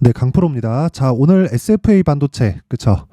네, 강프로입니다. 자, 오늘 SFA 반도체, 그쵸?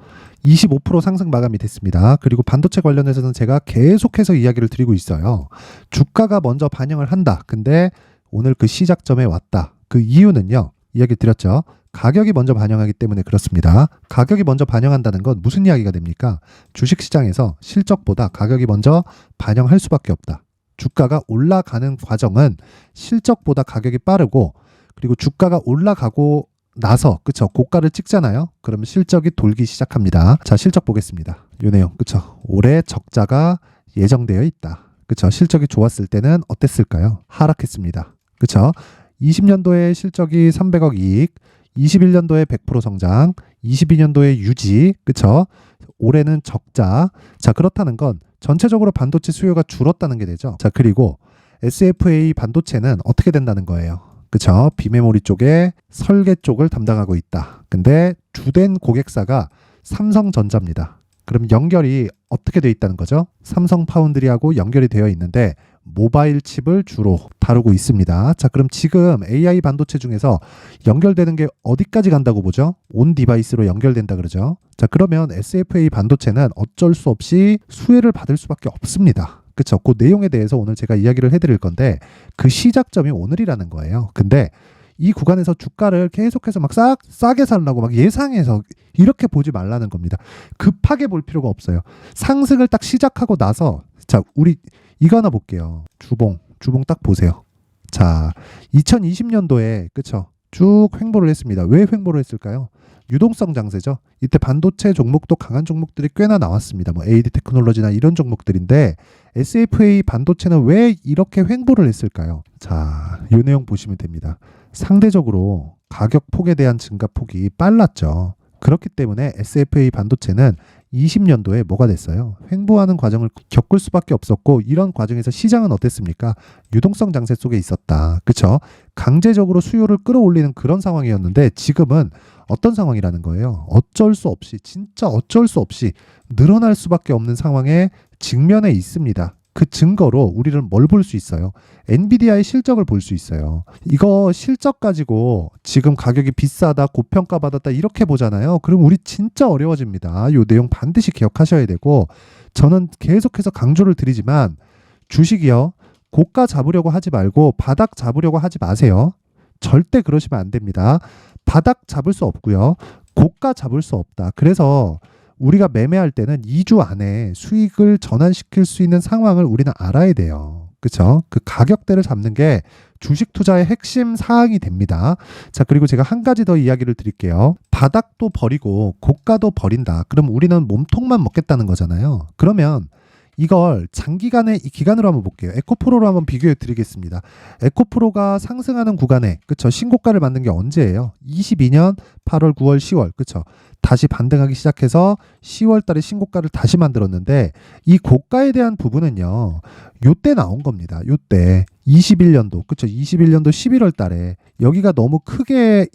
25% 상승 마감이 됐습니다. 그리고 반도체 관련해서는 제가 계속해서 이야기를 드리고 있어요. 주가가 먼저 반영을 한다. 근데 오늘 그 시작점에 왔다. 그 이유는요, 이야기 드렸죠. 가격이 먼저 반영하기 때문에 그렇습니다. 가격이 먼저 반영한다는 건 무슨 이야기가 됩니까? 주식시장에서 실적보다 가격이 먼저 반영할 수밖에 없다. 주가가 올라가는 과정은 실적보다 가격이 빠르고, 그리고 주가가 올라가고 나서, 그쵸, 고가를 찍잖아요. 그러면 실적이 돌기 시작합니다. 자, 실적 보겠습니다. 요 내용, 그쵸, 올해 적자가 예정되어 있다. 그쵸, 실적이 좋았을 때는 어땠을까요? 하락했습니다. 그쵸, 20년도에 실적이 300억 이익, 21년도에 100% 성장, 22년도에 유지, 그쵸, 올해는 적자. 자, 그렇다는 건 전체적으로 반도체 수요가 줄었다는 게 되죠. 자, 그리고 SFA 반도체는 어떻게 된다는 거예요? 그쵸, 비메모리 쪽에 설계 쪽을 담당하고 있다. 근데 주된 고객사가 삼성전자입니다. 그럼 연결이 어떻게 되어 있다는 거죠? 삼성 파운드리하고 연결이 되어 있는데 모바일 칩을 주로 다루고 있습니다. 자, 그럼 지금 AI 반도체 중에서 연결되는 게 어디까지 간다고 보죠? 온 디바이스로 연결된다 그러죠. 자, 그러면 SFA 반도체는 어쩔 수 없이 수혜를 받을 수밖에 없습니다. 그쵸? 그 내용에 대해서 오늘 제가 이야기를 해드릴 건데 그 시작점이 오늘이라는 거예요. 근데 이 구간에서 주가를 계속해서 막 싸게 살라고 막 예상해서 이렇게 보지 말라는 겁니다. 급하게 볼 필요가 없어요. 상승을 딱 시작하고 나서, 자, 우리 이거 하나 볼게요. 주봉 딱 보세요. 자, 2020년도에 그쵸, 쭉 횡보를 했습니다. 왜 횡보를 했을까요? 유동성 장세죠. 이때 반도체 종목도 강한 종목들이 꽤나 나왔습니다. 뭐 AD 테크놀로지나 이런 종목들인데 SFA 반도체는 왜 이렇게 횡보를 했을까요? 자, 이 내용 보시면 됩니다. 상대적으로 가격 폭에 대한 증가폭이 빨랐죠. 그렇기 때문에 SFA 반도체는 20년도에 뭐가 됐어요? 횡보하는 과정을 겪을 수밖에 없었고, 이런 과정에서 시장은 어땠습니까? 유동성 장세 속에 있었다. 그쵸? 강제적으로 수요를 끌어올리는 그런 상황이었는데 지금은 어떤 상황이라는 거예요? 어쩔 수 없이, 진짜 어쩔 수 없이 늘어날 수밖에 없는 상황에 직면해 있습니다. 그 증거로 우리는 뭘 볼 수 있어요? 엔비디아의 실적을 볼 수 있어요. 이거 실적 가지고 지금 가격이 비싸다, 고평가받았다 이렇게 보잖아요. 그럼 우리 진짜 어려워집니다. 이 내용 반드시 기억하셔야 되고, 저는 계속해서 강조를 드리지만 주식이요, 고가 잡으려고 하지 말고 바닥 잡으려고 하지 마세요. 절대 그러시면 안 됩니다. 바닥 잡을 수 없고요, 고가 잡을 수 없다. 그래서 우리가 매매할 때는 2주 안에 수익을 전환시킬 수 있는 상황을 우리는 알아야 돼요. 그쵸? 그 가격대를 잡는 게 주식 투자의 핵심 사항이 됩니다. 자, 그리고 제가 한 가지 더 이야기를 드릴게요. 바닥도 버리고 고가도 버린다. 그럼 우리는 몸통만 먹겠다는 거잖아요. 그러면 이걸 장기간의 이 기간으로 한번 볼게요. 에코프로로 한번 비교해 드리겠습니다. 에코프로가 상승하는 구간에, 그쵸, 신고가를 만든 게 언제예요? 22년 8월, 9월, 10월, 그쵸, 다시 반등하기 시작해서 10월 달에 신고가를 다시 만들었는데, 이 고가에 대한 부분은요, 요때 나온 겁니다. 요때 21년도, 그쵸, 21년도 11월 달에 여기가 너무 크게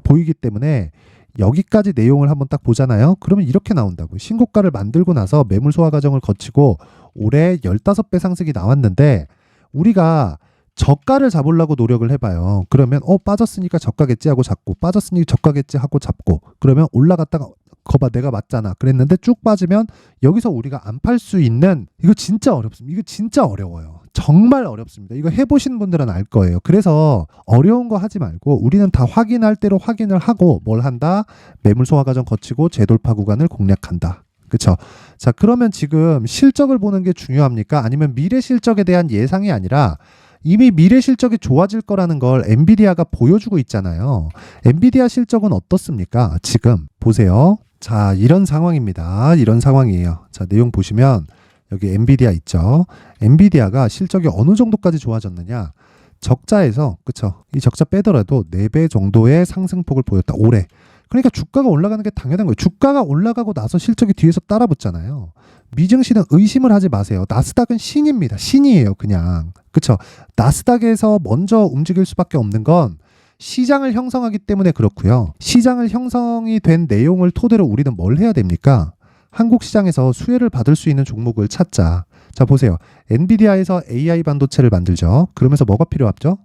보이기 때문에 여기까지 내용을 한번 딱 보잖아요. 그러면 이렇게 나온다고. 신고가를 만들고 나서 매물 소화 과정을 거치고 올해 15배 상승이 나왔는데, 우리가 저가를 잡으려고 노력을 해봐요. 그러면 빠졌으니까 저가겠지 하고 잡고, 빠졌으니 저가겠지 하고 잡고, 그러면 올라갔다가 거봐 내가 맞잖아 그랬는데 쭉 빠지면 여기서 우리가 안 팔 수 있는, 이거 진짜 어렵습니다. 이거 진짜 어려워요. 정말 어렵습니다. 이거 해보신 분들은 알 거예요. 그래서 어려운 거 하지 말고 우리는 다 확인할 대로 확인을 하고 뭘 한다? 매물 소화 과정 거치고 재돌파 구간을 공략한다. 그쵸? 자, 그러면 지금 실적을 보는 게 중요합니까? 아니면 미래 실적에 대한 예상이 아니라 이미 미래 실적이 좋아질 거라는 걸 엔비디아가 보여주고 있잖아요. 엔비디아 실적은 어떻습니까? 지금 보세요. 자, 이런 상황입니다. 이런 상황이에요. 자, 내용 보시면 여기 엔비디아 있죠. 엔비디아가 실적이 어느 정도까지 좋아졌느냐? 적자에서, 그쵸, 이 적자 빼더라도 4배 정도의 상승폭을 보였다, 올해. 그러니까 주가가 올라가는 게 당연한 거예요. 주가가 올라가고 나서 실적이 뒤에서 따라붙잖아요. 미증시는 의심을 하지 마세요. 나스닥은 신입니다. 신이에요, 그냥. 그쵸? 나스닥에서 먼저 움직일 수밖에 없는 건 시장을 형성하기 때문에 그렇고요. 시장을 형성이 된 내용을 토대로 우리는 뭘 해야 됩니까? 한국 시장에서 수혜를 받을 수 있는 종목을 찾자. 자, 보세요. 엔비디아에서 AI 반도체를 만들죠. 그러면서 뭐가 필요하죠?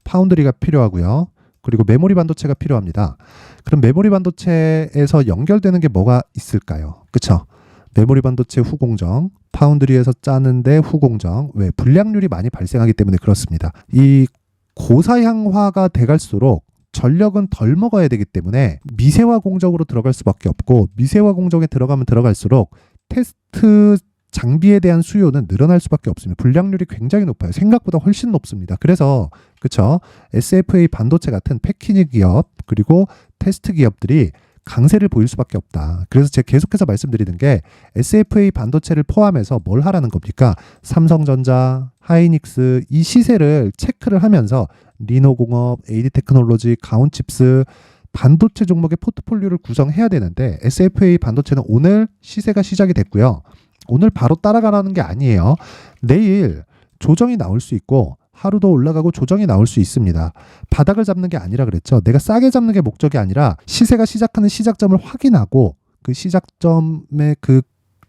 파운드리가 필요하고요. 그리고 메모리 반도체가 필요합니다. 그럼 메모리 반도체에서 연결되는 게 뭐가 있을까요? 그쵸? 메모리 반도체 후공정, 파운드리에서 짜는데 후공정, 왜? 불량률이 많이 발생하기 때문에 그렇습니다. 이 고사양화가 돼갈수록 전력은 덜 먹어야 되기 때문에 미세화 공정으로 들어갈 수밖에 없고, 미세화 공정에 들어가면 들어갈수록 테스트 장비에 대한 수요는 늘어날 수밖에 없습니다. 불량률이 굉장히 높아요. 생각보다 훨씬 높습니다. 그래서 그쵸? SFA 반도체 같은 패키지 기업 그리고 테스트 기업들이 강세를 보일 수밖에 없다. 그래서 제가 계속해서 말씀드리는 게 SFA 반도체를 포함해서 뭘 하라는 겁니까? 삼성전자, 하이닉스 이 시세를 체크를 하면서 리노공업, AD테크놀로지, 가온칩스 반도체 종목의 포트폴리오를 구성해야 되는데, SFA 반도체는 오늘 시세가 시작이 됐고요. 오늘 바로 따라가라는 게 아니에요. 내일 조정이 나올 수 있고 하루 더 올라가고 조정이 나올 수 있습니다. 바닥을 잡는 게 아니라 그랬죠. 내가 싸게 잡는 게 목적이 아니라 시세가 시작하는 시작점을 확인하고 그 시작점의 그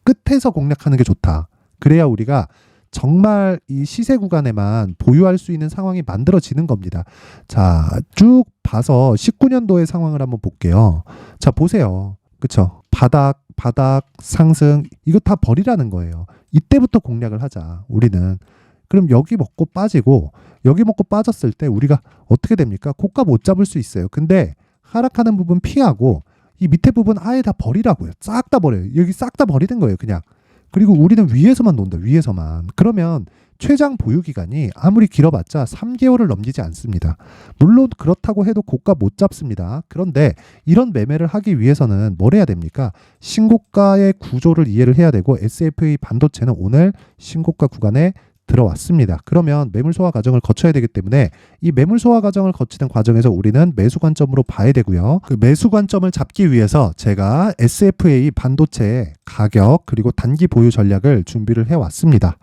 끝에서 공략하는 게 좋다. 그래야 우리가 정말 이 시세 구간에만 보유할 수 있는 상황이 만들어지는 겁니다. 자, 쭉 봐서 19년도의 상황을 한번 볼게요. 자, 보세요. 그쵸? 바닥 상승 이거 다 버리라는 거예요. 이때부터 공략을 하자. 우리는. 그럼 여기 먹고 빠지고 여기 먹고 빠졌을 때 우리가 어떻게 됩니까? 고가 못 잡을 수 있어요. 근데 하락하는 부분 피하고 이 밑에 부분 아예 다 버리라고요. 싹 다 버려요. 여기 싹 다 버리는 거예요. 그냥. 그리고 우리는 위에서만 논다. 위에서만. 그러면 최장 보유 기간이 아무리 길어봤자 3개월을 넘기지 않습니다. 물론 그렇다고 해도 고가 못 잡습니다. 그런데 이런 매매를 하기 위해서는 뭘 해야 됩니까? 신고가의 구조를 이해를 해야 되고, SFA 반도체는 오늘 신고가 구간에 들어왔습니다. 그러면 매물 소화 과정을 거쳐야 되기 때문에 이 매물 소화 과정을 거치는 과정에서 우리는 매수 관점으로 봐야 되고요. 그 매수 관점을 잡기 위해서 제가 SFA 반도체의 가격 그리고 단기 보유 전략을 준비를 해왔습니다.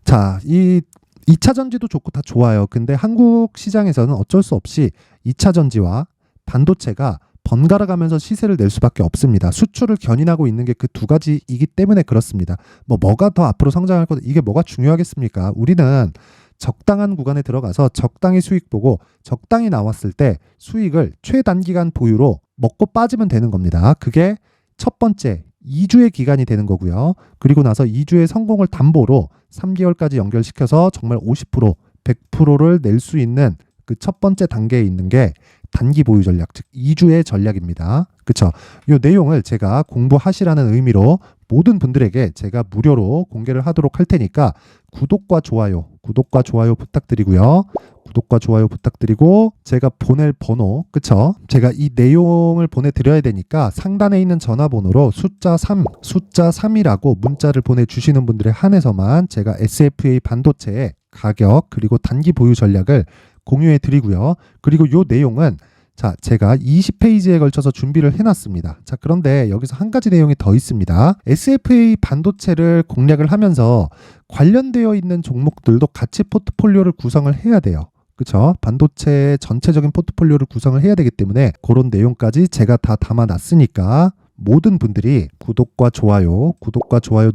자, 이 2차 전지도 좋고 다 좋아요. 근데 한국 시장에서는 어쩔 수 없이 2차 전지와 반도체가 번갈아 가면서 시세를 낼 수밖에 없습니다. 수출을 견인하고 있는 게 그 두 가지이기 때문에 그렇습니다. 뭐가 더 앞으로 성장할 것, 이게 뭐가 중요하겠습니까? 우리는 적당한 구간에 들어가서 적당히 수익 보고 적당히 나왔을 때 수익을 최단기간 보유로 먹고 빠지면 되는 겁니다. 그게 첫 번째 2주의 기간이 되는 거고요. 그리고 나서 2주의 성공을 담보로 3개월까지 연결시켜서 정말 50%, 100%를 낼 수 있는 그 첫 번째 단계에 있는 게 단기 보유 전략, 즉 2주의 전략입니다. 그쵸? 이 내용을 제가 공부하시라는 의미로 모든 분들에게 제가 무료로 공개를 하도록 할 테니까 구독과 좋아요 부탁드리고요. 구독과 좋아요 부탁드리고, 제가 보낼 번호, 그쵸? 제가 이 내용을 보내드려야 되니까 상단에 있는 전화번호로 숫자 3이라고 문자를 보내주시는 분들에 한해서만 제가 SFA 반도체의 가격 그리고 단기 보유 전략을 공유해 드리고요. 그리고 이 내용은 자, 제가 20페이지에 걸쳐서 준비를 해놨습니다. 자, 그런데 여기서 한 가지 내용이 더 있습니다. SFA 반도체를 공략을 하면서 관련되어 있는 종목들도 같이 포트폴리오를 구성을 해야 돼요. 그쵸? 반도체 전체적인 포트폴리오를 구성을 해야 되기 때문에 그런 내용까지 제가 다 담아놨으니까 모든 분들이 구독과 좋아요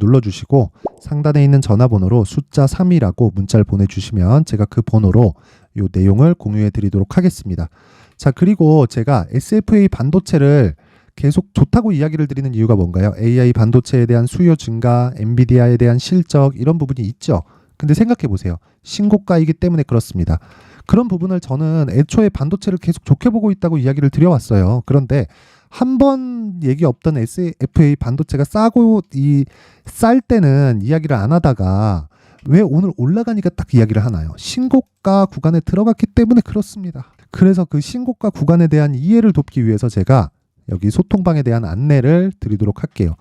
눌러주시고 상단에 있는 전화번호로 숫자 3이라고 문자를 보내주시면 제가 그 번호로 이 내용을 공유해 드리도록 하겠습니다. 자, 그리고 제가 SFA 반도체를 계속 좋다고 이야기를 드리는 이유가 뭔가요? AI 반도체에 대한 수요 증가, 엔비디아에 대한 실적 이런 부분이 있죠. 근데 생각해 보세요. 신고가이기 때문에 그렇습니다. 그런 부분을 저는 애초에 반도체를 계속 좋게 보고 있다고 이야기를 드려왔어요. 그런데 한 번 얘기 없던 SFA 반도체가 싸고 쌀 때는 이야기를 안 하다가 왜 오늘 올라가니까 딱 이야기를 하나요? 신고가 구간에 들어갔기 때문에 그렇습니다. 그래서 그 신고가 구간에 대한 이해를 돕기 위해서 제가 여기 소통방에 대한 안내를 드리도록 할게요.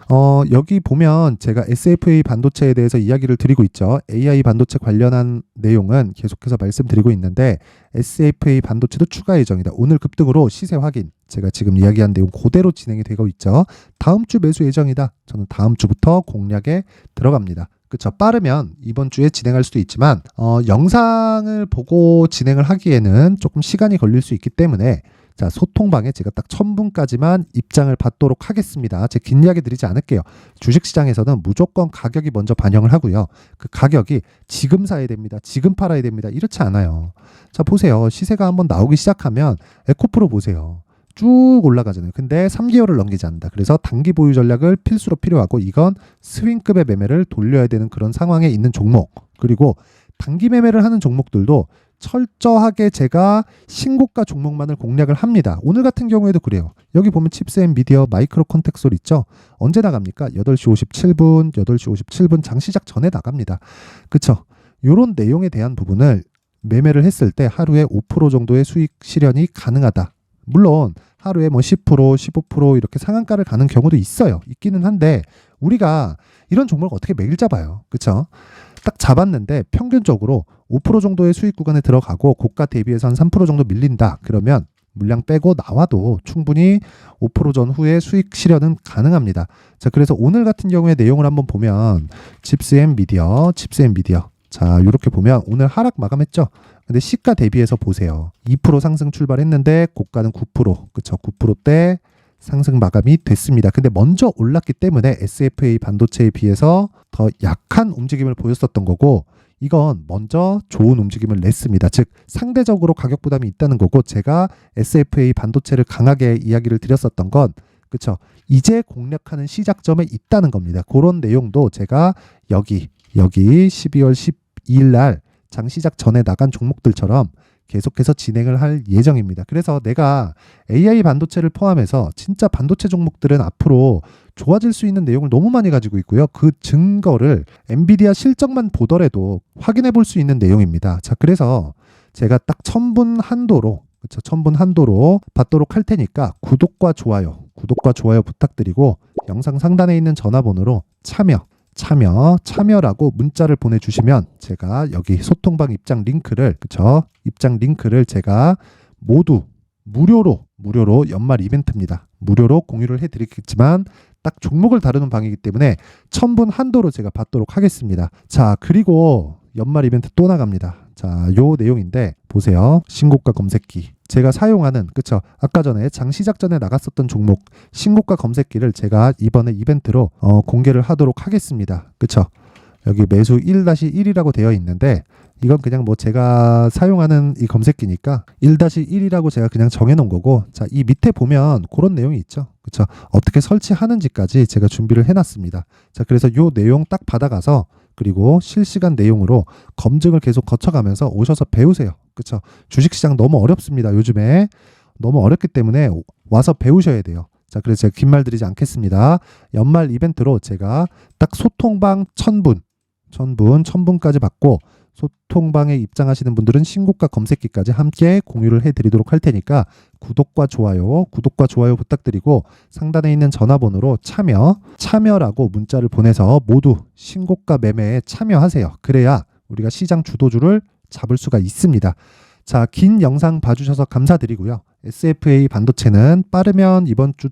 여기 보면 제가 SFA 반도체에 대해서 이야기를 드리고 있죠. AI 반도체 관련한 내용은 계속해서 말씀드리고 있는데 SFA 반도체도 추가 예정이다. 오늘 급등으로 시세 확인. 제가 지금 이야기한 내용 그대로 진행이 되고 있죠. 다음 주 매수 예정이다. 저는 다음 주부터 공략에 들어갑니다. 그쵸? 빠르면 이번 주에 진행할 수도 있지만 영상을 보고 진행을 하기에는 조금 시간이 걸릴 수 있기 때문에 자, 소통방에 제가 딱 1000분까지만 입장을 받도록 하겠습니다. 제가 긴 이야기 드리지 않을게요. 주식시장에서는 무조건 가격이 먼저 반영을 하고요. 그 가격이 지금 사야 됩니다. 지금 팔아야 됩니다. 이렇지 않아요. 자, 보세요. 시세가 한번 나오기 시작하면 에코프로 보세요. 쭉 올라가잖아요. 근데 3개월을 넘기지 않는다. 그래서 단기 보유 전략을 필수로 필요하고 이건 스윙급의 매매를 돌려야 되는 그런 상황에 있는 종목. 그리고 단기 매매를 하는 종목들도 철저하게 제가 신고가 종목만을 공략을 합니다. 오늘 같은 경우에도 그래요. 여기 보면 칩스 앤 미디어 마이크로 컨택솔 있죠. 언제 나갑니까? 8시 57분, 8시 57분 장 시작 전에 나갑니다. 그쵸? 이런 내용에 대한 부분을 매매를 했을 때 하루에 5% 정도의 수익 실현이 가능하다. 물론 하루에 뭐 10%, 15% 이렇게 상한가를 가는 경우도 있어요. 있기는 한데 우리가 이런 종목을 어떻게 매일 잡아요. 그쵸? 딱 잡았는데 평균적으로 5% 정도의 수익 구간에 들어가고 고가 대비해서 한 3% 정도 밀린다. 그러면 물량 빼고 나와도 충분히 5% 전후에 수익 실현은 가능합니다. 자, 그래서 오늘 같은 경우에 내용을 한번 보면 칩스 앤 미디어. 자, 이렇게 보면 오늘 하락 마감했죠. 근데 시가 대비해서 보세요. 2% 상승 출발했는데 고가는 9%, 그쵸? 9%대 상승 마감이 됐습니다. 근데 먼저 올랐기 때문에 SFA 반도체에 비해서 더 약한 움직임을 보였었던 거고 이건 먼저 좋은 움직임을 냈습니다. 즉 상대적으로 가격 부담이 있다는 거고 제가 SFA 반도체를 강하게 이야기를 드렸었던 건 그쵸? 이제 공략하는 시작점에 있다는 겁니다. 그런 내용도 제가 여기 12월 12일 날 장 시작 전에 나간 종목들처럼 계속해서 진행을 할 예정입니다. 그래서 내가 AI 반도체를 포함해서 진짜 반도체 종목들은 앞으로 좋아질 수 있는 내용을 너무 많이 가지고 있고요. 그 증거를 엔비디아 실적만 보더라도 확인해 볼 수 있는 내용입니다. 자, 그래서 제가 딱 1000분 한도로 그렇죠? 1000분 한도로 받도록 할 테니까 구독과 좋아요 부탁드리고 영상 상단에 있는 전화번호로 참여라고 문자를 보내주시면 제가 여기 소통방 입장 링크를 제가 모두 무료로 연말 이벤트입니다. 무료로 공유를 해드리겠지만 딱 종목을 다루는 방이기 때문에 1000분 한도로 제가 받도록 하겠습니다. 자, 그리고 연말 이벤트 또 나갑니다. 자, 요 내용인데 보세요. 신고가 검색기. 제가 사용하는 그쵸? 아까 전에 장 시작 전에 나갔었던 종목 신고가 검색기를 제가 이번에 이벤트로 공개를 하도록 하겠습니다. 그쵸? 여기 매수 1-1이라고 되어 있는데 이건 그냥 뭐 제가 사용하는 이 검색기니까 1-1이라고 제가 그냥 정해놓은 거고 자, 이 밑에 보면 그런 내용이 있죠. 그쵸? 어떻게 설치하는지까지 제가 준비를 해놨습니다. 자, 그래서 요 내용 딱 받아가서 그리고 실시간 내용으로 검증을 계속 거쳐가면서 오셔서 배우세요. 그쵸? 주식시장 너무 어렵습니다. 요즘에 너무 어렵기 때문에 와서 배우셔야 돼요. 자, 그래서 제가 긴 말 드리지 않겠습니다. 연말 이벤트로 제가 딱 소통방 1000분까지 받고 소통방에 입장하시는 분들은 신고가 검색기까지 함께 공유를 해드리도록 할 테니까 구독과 좋아요 부탁드리고 상단에 있는 전화번호로 참여라고 문자를 보내서 모두 신고가 매매에 참여하세요. 그래야 우리가 시장 주도주를 잡을 수가 있습니다. 자, 긴 영상 봐주셔서 감사드리고요. SFA 반도체는 빠르면 이번 주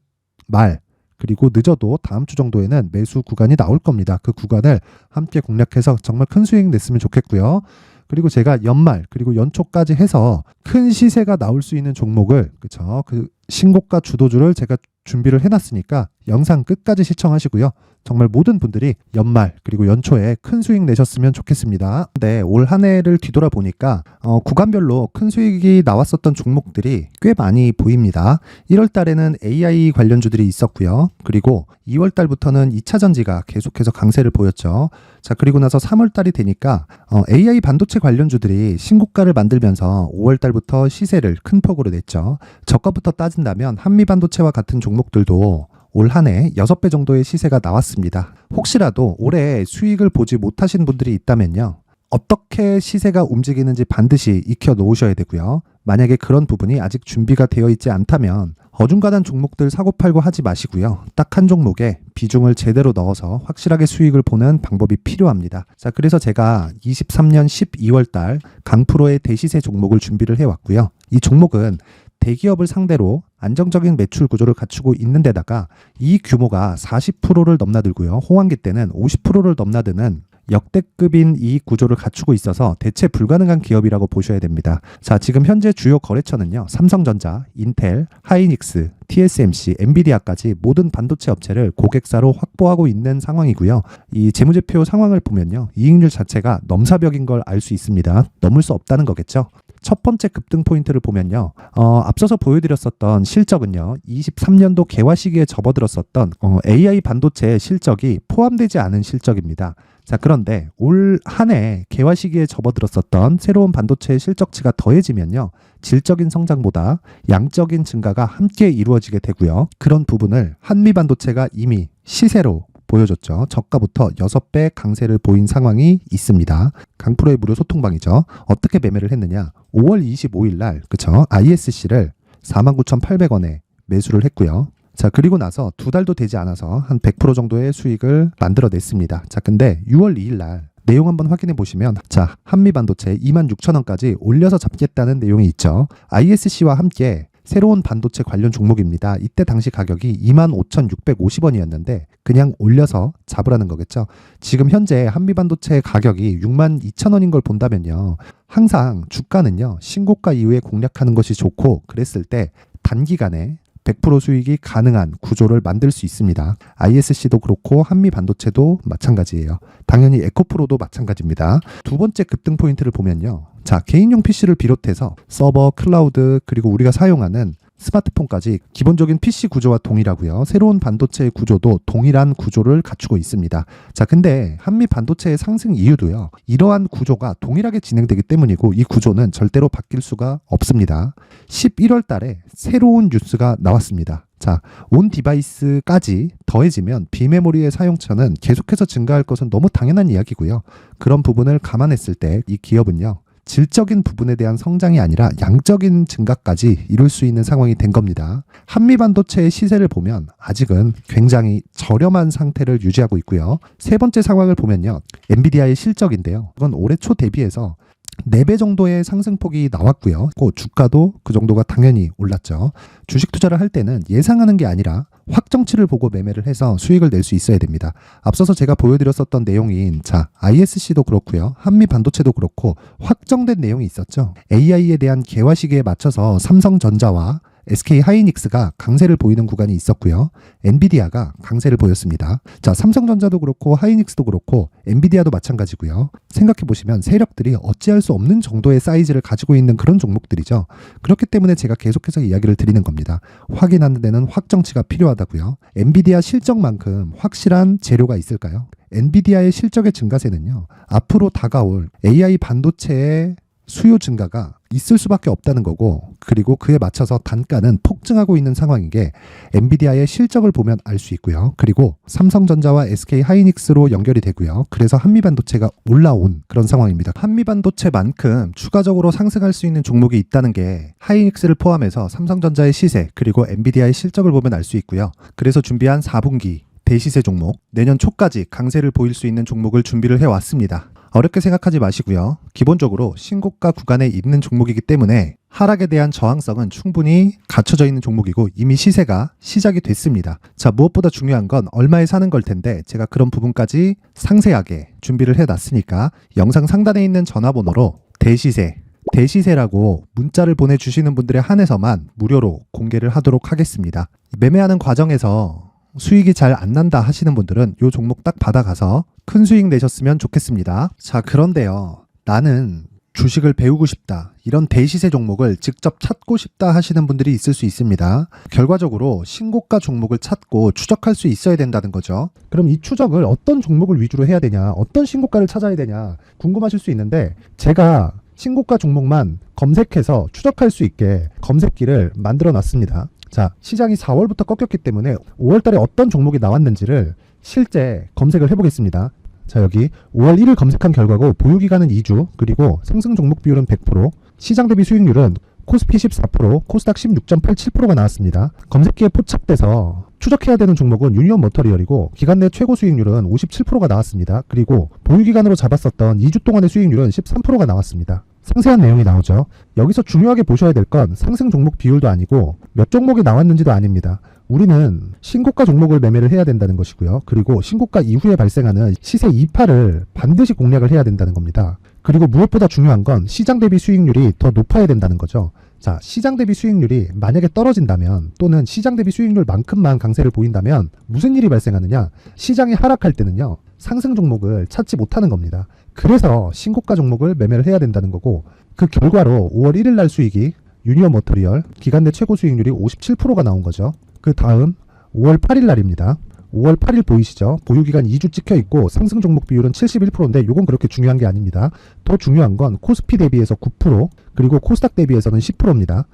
말 그리고 늦어도 다음 주 정도에는 매수 구간이 나올 겁니다. 그 구간을 함께 공략해서 정말 큰 수익 냈으면 좋겠고요. 그리고 제가 연말 그리고 연초까지 해서 큰 시세가 나올 수 있는 종목을 그쵸? 그 신고가 주도주를 제가 준비를 해놨으니까 영상 끝까지 시청하시고요. 정말 모든 분들이 연말 그리고 연초에 큰 수익 내셨으면 좋겠습니다. 근데 올 한 해를 뒤돌아보니까 구간별로 큰 수익이 나왔었던 종목들이 꽤 많이 보입니다. 1월 달에는 AI 관련주들이 있었고요. 그리고 2월 달부터는 2차 전지가 계속해서 강세를 보였죠. 자, 그리고 나서 3월 달이 되니까 AI 반도체 관련주들이 신고가를 만들면서 5월 달부터 시세를 큰 폭으로 냈죠. 저가부터 따진다면 한미 반도체와 같은 종목들도 올 한 해 6배 정도의 시세가 나왔습니다. 혹시라도 올해 수익을 보지 못하신 분들이 있다면요. 어떻게 시세가 움직이는지 반드시 익혀 놓으셔야 되고요. 만약에 그런 부분이 아직 준비가 되어 있지 않다면 어중간한 종목들 사고팔고 하지 마시고요. 딱 한 종목에 비중을 제대로 넣어서 확실하게 수익을 보는 방법이 필요합니다. 자, 그래서 제가 23년 12월 달 강프로의 대시세 종목을 준비를 해왔고요. 이 종목은 대기업을 상대로 안정적인 매출 구조를 갖추고 있는 데다가 이 규모가 40%를 넘나들고요. 호황기 때는 50%를 넘나드는 역대급인 이익 구조를 갖추고 있어서 대체 불가능한 기업이라고 보셔야 됩니다. 자, 지금 현재 주요 거래처는요. 삼성전자, 인텔, 하이닉스, TSMC, 엔비디아까지 모든 반도체 업체를 고객사로 확보하고 있는 상황이고요. 이 재무제표 상황을 보면요. 이익률 자체가 넘사벽인 걸 알 수 있습니다. 넘을 수 없다는 거겠죠. 첫 번째 급등 포인트를 보면요. 앞서서 보여드렸었던 실적은요. 23년도 개화 시기에 접어들었었던 AI 반도체의 실적이 포함되지 않은 실적입니다. 자, 그런데 올 한 해 개화 시기에 접어들었었던 새로운 반도체의 실적치가 더해지면요. 질적인 성장보다 양적인 증가가 함께 이루어지게 되고요. 그런 부분을 한미반도체가 이미 시세로 보여줬죠. 저가부터 6배 강세를 보인 상황이 있습니다. 강프로의 무료 소통방이죠. 어떻게 매매를 했느냐. 5월 25일 날 그쵸? ISC를 49,800원에 매수를 했고요. 자, 그리고 나서 2달도 되지 않아서 한 100% 정도의 수익을 만들어냈습니다. 자, 근데 6월 2일 날 내용 한번 확인해 보시면 자, 한미반도체 26,000원까지 올려서 잡겠다는 내용이 있죠. ISC와 함께 새로운 반도체 관련 종목입니다. 이때 당시 가격이 25,650원이었는데 그냥 올려서 잡으라는 거겠죠. 지금 현재 한미반도체 가격이 62,000원인 걸 본다면요. 항상 주가는요. 신고가 이후에 공략하는 것이 좋고 그랬을 때 단기간에 100% 수익이 가능한 구조를 만들 수 있습니다. ISC도 그렇고 한미반도체도 마찬가지예요. 당연히 에코프로도 마찬가지입니다. 두 번째 급등 포인트를 보면요. 자, 개인용 PC를 비롯해서 서버, 클라우드, 그리고 우리가 사용하는 스마트폰까지 기본적인 PC 구조와 동일하고요. 새로운 반도체의 구조도 동일한 구조를 갖추고 있습니다. 자, 근데 한미 반도체의 상승 이유도요. 이러한 구조가 동일하게 진행되기 때문이고 이 구조는 절대로 바뀔 수가 없습니다. 11월 달에 새로운 뉴스가 나왔습니다. 자, 온 디바이스까지 더해지면 비메모리의 사용처는 계속해서 증가할 것은 너무 당연한 이야기고요. 그런 부분을 감안했을 때 이 기업은요. 질적인 부분에 대한 성장이 아니라 양적인 증가까지 이룰 수 있는 상황이 된 겁니다. 한미반도체의 시세를 보면 아직은 굉장히 저렴한 상태를 유지하고 있고요. 세 번째 상황을 보면요. 엔비디아의 실적인데요. 그건 올해 초 대비해서 4배 정도의 상승폭이 나왔고요. 주가도 그 정도가 당연히 올랐죠. 주식 투자를 할 때는 예상하는 게 아니라 확정치를 보고 매매를 해서 수익을 낼 수 있어야 됩니다. 앞서서 제가 보여드렸었던 내용인 자, ISC도 그렇고요. 한미 반도체도 그렇고 확정된 내용이 있었죠. AI에 대한 개화 시기에 맞춰서 삼성전자와 SK 하이닉스가 강세를 보이는 구간이 있었고요. 엔비디아가 강세를 보였습니다. 자, 삼성전자도 그렇고 하이닉스도 그렇고 엔비디아도 마찬가지고요. 생각해 보시면 세력들이 어찌할 수 없는 정도의 사이즈를 가지고 있는 그런 종목들이죠. 그렇기 때문에 제가 계속해서 이야기를 드리는 겁니다. 확인하는 데는 확정치가 필요하다고요. 엔비디아 실적만큼 확실한 재료가 있을까요? 엔비디아의 실적의 증가세는요. 앞으로 다가올 AI 반도체의 수요 증가가 있을 수밖에 없다는 거고 그리고 그에 맞춰서 단가는 폭증하고 있는 상황인 게 엔비디아의 실적을 보면 알 수 있고요. 그리고 삼성전자와 SK 하이닉스로 연결이 되고요. 그래서 한미반도체가 올라온 그런 상황입니다. 한미반도체만큼 추가적으로 상승할 수 있는 종목이 있다는 게 하이닉스를 포함해서 삼성전자의 시세 그리고 엔비디아의 실적을 보면 알 수 있고요. 그래서 준비한 4분기 대시세 종목 내년 초까지 강세를 보일 수 있는 종목을 준비를 해왔습니다. 어렵게 생각하지 마시고요. 기본적으로 신고가 구간에 있는 종목이기 때문에 하락에 대한 저항성은 충분히 갖춰져 있는 종목이고 이미 시세가 시작이 됐습니다. 자, 무엇보다 중요한 건 얼마에 사는 걸 텐데 제가 그런 부분까지 상세하게 준비를 해놨으니까 영상 상단에 있는 전화번호로 대시세라고 문자를 보내주시는 분들에 한해서만 무료로 공개를 하도록 하겠습니다. 매매하는 과정에서 수익이 잘 안 난다 하시는 분들은 이 종목 딱 받아가서 큰 수익 내셨으면 좋겠습니다. 자, 그런데요. 나는 주식을 배우고 싶다. 이런 대시세 종목을 직접 찾고 싶다 하시는 분들이 있을 수 있습니다. 결과적으로 신고가 종목을 찾고 추적할 수 있어야 된다는 거죠. 그럼 이 추적을 어떤 종목을 위주로 해야 되냐, 어떤 신고가를 찾아야 되냐 궁금하실 수 있는데 제가 신고가 종목만 검색해서 추적할 수 있게 검색기를 만들어 놨습니다. 자, 시장이 4월부터 꺾였기 때문에 5월 달에 어떤 종목이 나왔는지를 실제 검색을 해보겠습니다. 자, 여기 5월 1일 검색한 결과고 보유기간은 2주 그리고 상승 종목 비율은 100%, 시장 대비 수익률은 코스피 14%, 코스닥 16.87%가 나왔습니다. 검색기에 포착돼서 추적해야 되는 종목은 유니온 머터리얼이고 기간 내 최고 수익률은 57%가 나왔습니다. 그리고 보유기간으로 잡았었던 2주 동안의 수익률은 13%가 나왔습니다. 상세한 내용이 나오죠. 여기서 중요하게 보셔야 될 건 상승 종목 비율도 아니고 몇 종목이 나왔는지도 아닙니다. 우리는 신고가 종목을 매매를 해야 된다는 것이고요. 그리고 신고가 이후에 발생하는 시세 이파를 반드시 공략을 해야 된다는 겁니다. 그리고 무엇보다 중요한 건 시장 대비 수익률이 더 높아야 된다는 거죠. 자, 시장 대비 수익률이 만약에 떨어진다면 또는 시장 대비 수익률만큼만 강세를 보인다면 무슨 일이 발생하느냐? 시장이 하락할 때는요. 상승 종목을 찾지 못하는 겁니다. 그래서 신고가 종목을 매매를 해야 된다는 거고 그 결과로 5월 1일 날 수익이 유니온 머터리얼 기간 내 최고 수익률이 57%가 나온 거죠. 그 다음 5월 8일 날입니다. 5월 8일 보이시죠? 보유기간 2주 찍혀 있고 상승 종목 비율은 71%인데 이건 그렇게 중요한 게 아닙니다. 더 중요한 건 코스피 대비해서 9% 그리고 코스닥 대비해서는 10%입니다.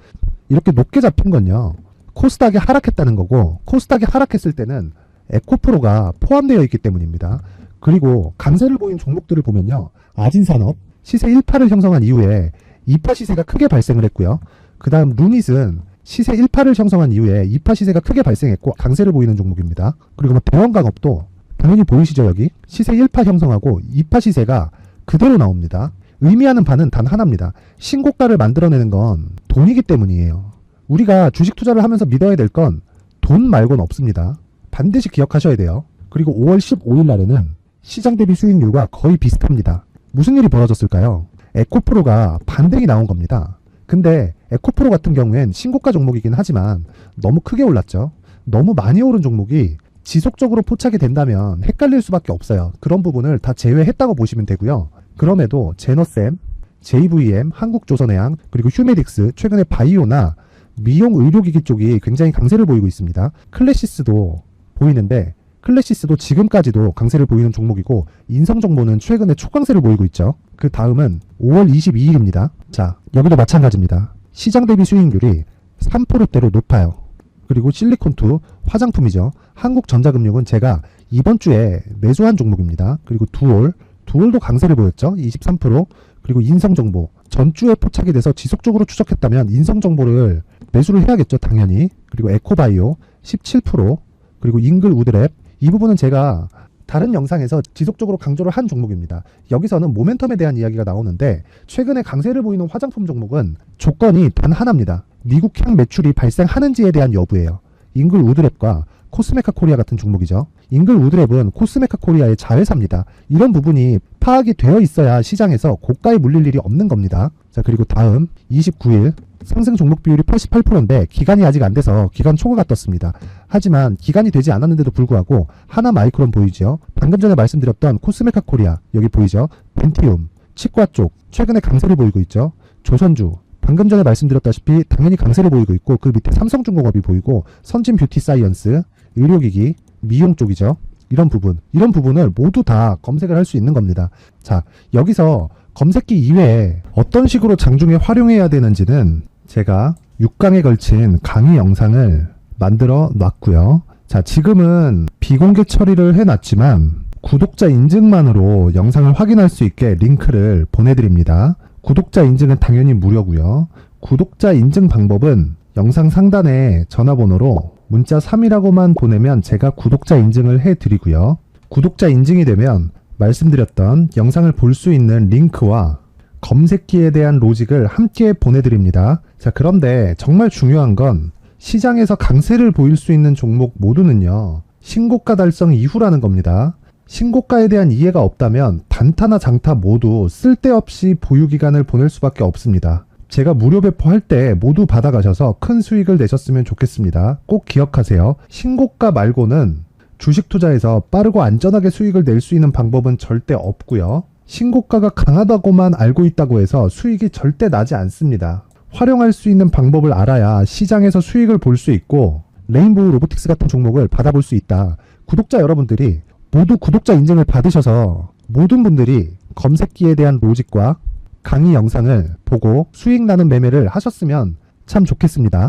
이렇게 높게 잡힌 건요. 코스닥이 하락했다는 거고 코스닥이 하락했을 때는 에코프로가 포함되어 있기 때문입니다. 그리고 강세를 보인 종목들을 보면요. 아진산업 시세 1파를 형성한 이후에 2파 시세가 크게 발생을 했고요. 그 다음 루닛은 시세 1파를 형성한 이후에 2파 시세가 크게 발생했고 강세를 보이는 종목입니다. 그리고 뭐 대원강업도 당연히 보이시죠 여기? 시세 1파 형성하고 2파 시세가 그대로 나옵니다. 의미하는 바는 단 하나입니다. 신고가를 만들어내는 건 돈이기 때문이에요. 우리가 주식 투자를 하면서 믿어야 될 건 돈 말고는 없습니다. 반드시 기억하셔야 돼요. 그리고 5월 15일 날에는 시장 대비 수익률과 거의 비슷합니다. 무슨 일이 벌어졌을까요? 에코프로가 반등이 나온 겁니다. 근데 에코프로 같은 경우엔 신고가 종목이긴 하지만 너무 크게 올랐죠. 너무 많이 오른 종목이 지속적으로 포착이 된다면 헷갈릴 수밖에 없어요. 그런 부분을 다 제외했다고 보시면 되고요. 그럼에도 제너셈, JVM, 한국조선해양, 그리고 휴메딕스, 최근에 바이오나 미용 의료기기 쪽이 굉장히 강세를 보이고 있습니다. 클래시스도 보이는데 클래시스도 지금까지도 강세를 보이는 종목이고 인성정보는 최근에 초강세를 보이고 있죠. 그 다음은 5월 22일입니다. 자, 여기도 마찬가지입니다. 시장 대비 수익률이 3%대로 높아요. 그리고 실리콘2 화장품이죠. 한국전자금융은 제가 이번 주에 매수한 종목입니다. 그리고 두올도 강세를 보였죠. 23%. 그리고 인성정보 전주에 포착이 돼서 지속적으로 추적했다면 인성정보를 매수를 해야겠죠. 당연히. 그리고 에코바이오 17%. 그리고 잉글 우드랩 이 부분은 제가 다른 영상에서 지속적으로 강조를 한 종목입니다. 여기서는 모멘텀에 대한 이야기가 나오는데 최근에 강세를 보이는 화장품 종목은 조건이 단 하나입니다. 미국향 매출이 발생하는지에 대한 여부예요. 잉글 우드랩과 코스메카 코리아 같은 종목이죠. 잉글 우드랩은 코스메카 코리아의 자회사입니다. 이런 부분이 파악이 되어 있어야 시장에서 고가에 물릴 일이 없는 겁니다. 자, 그리고 다음 29일 상승 종목 비율이 88%인데 기간이 아직 안 돼서 기간 초과가 떴습니다. 하지만 기간이 되지 않았는데도 불구하고 하나 마이크론 보이죠. 방금 전에 말씀드렸던 코스메카 코리아 여기 보이죠. 벤티움 치과 쪽 최근에 강세를 보이고 있죠. 조선주 방금 전에 말씀드렸다시피 당연히 강세를 보이고 있고 그 밑에 삼성중공업이 보이고 선진 뷰티 사이언스 의료기기 미용 쪽이죠. 이런 부분을 모두 다 검색을 할 수 있는 겁니다. 자, 여기서 검색기 이외에 어떤 식으로 장중에 활용해야 되는지는 제가 6강에 걸친 강의 영상을 만들어 놨고요. 자, 지금은 비공개 처리를 해놨지만 구독자 인증만으로 영상을 확인할 수 있게 링크를 보내드립니다. 구독자 인증은 당연히 무료고요. 구독자 인증 방법은 영상 상단에 전화번호로 문자 3이라고만 보내면 제가 구독자 인증을 해드리고요. 구독자 인증이 되면 말씀드렸던 영상을 볼 수 있는 링크와 검색기에 대한 로직을 함께 보내드립니다. 자, 그런데 정말 중요한 건 시장에서 강세를 보일 수 있는 종목 모두는요. 신고가 달성 이후라는 겁니다. 신고가에 대한 이해가 없다면 단타나 장타 모두 쓸데없이 보유기간을 보낼 수밖에 없습니다. 제가 무료 배포할 때 모두 받아가셔서 큰 수익을 내셨으면 좋겠습니다. 꼭 기억하세요. 신고가 말고는 주식 투자에서 빠르고 안전하게 수익을 낼 수 있는 방법은 절대 없고요. 신고가가 강하다고만 알고 있다고 해서 수익이 절대 나지 않습니다. 활용할 수 있는 방법을 알아야 시장에서 수익을 볼 수 있고 레인보우 로보틱스 같은 종목을 받아볼 수 있다. 구독자 여러분들이 모두 구독자 인증을 받으셔서 모든 분들이 검색기에 대한 로직과 강의 영상을 보고 수익 나는 매매를 하셨으면 참 좋겠습니다.